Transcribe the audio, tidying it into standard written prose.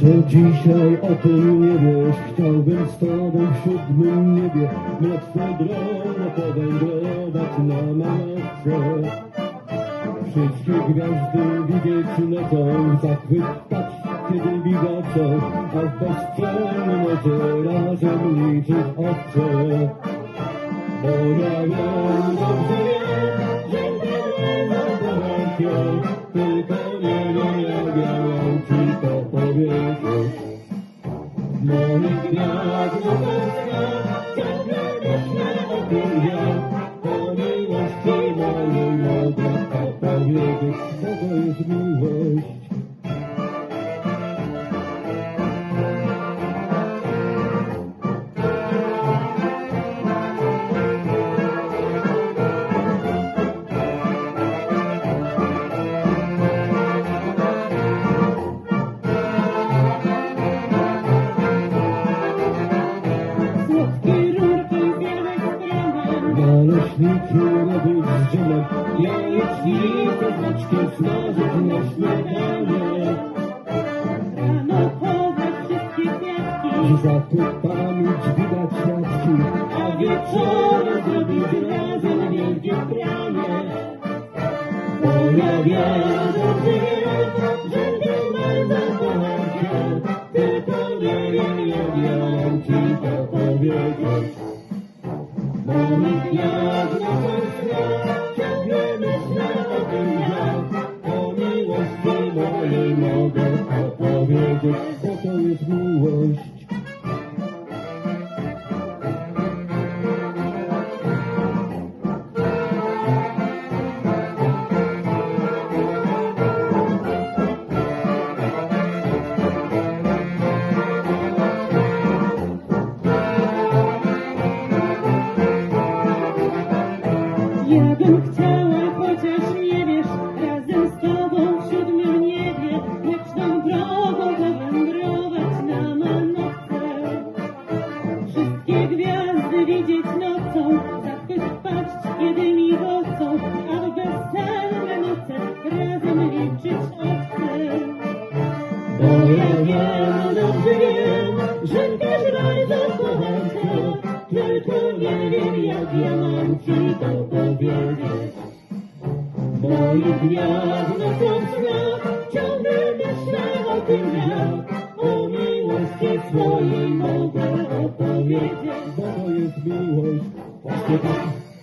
Że dzisiaj o tym nie wiesz, chciałbym z tobą w siódmym niebie mleczną drogę powędrować na manowce. Wszystkie gwiazdy widzieć nocą, zachwytać kiedy wigocą, a w bezcennej nocy razem liczyć owce. Bo ja wiem, dobrze wiem, że nie zakocham się, tylko nie wiem, jak ja mam ci to powiedzieć. Moich gwiazd na Polskę, ciągle myślę o tym ja, o miłości mojej mogę to powiedzieć, co to jest miłość. Naleśniki robić z dżemem, jajecznicę z maczkiem smażyć na śniadanie. Rano chować wszystkie kwiatki I zakupami dźwigać świadki, a wieczorem zrobić razem wielkie pranie. bo ja wiem, dobrze wiem, że nie bardzo kocham cię, tylko nie wiem, jak ja mam ci to powiedzieć. Moich gwiazd na Polskę, ciągle myślę o tym ja, o miłości mojej mogę opowiedzieć, co to jest miłość. Ja bym chciała, chociaż nie wiesz, razem z tobą w siódmym niebie mleczną drogą powędrować na manowce. Wszystkie gwiazdy widzieć nocą, zachwytać kiedy migocą, a w bezsenne noce razem liczyć owce. Bo ja wiem, dobrze wiem, że też bardzo kocham cię, tylko nie wiem, jak ja mam ci to powiedzieć. Moich gwiazd na Polskę, ciągle myślę o tym ja, o miłości swojej mogę opowiedzieć, bo to jest miłość. Właśnie tak.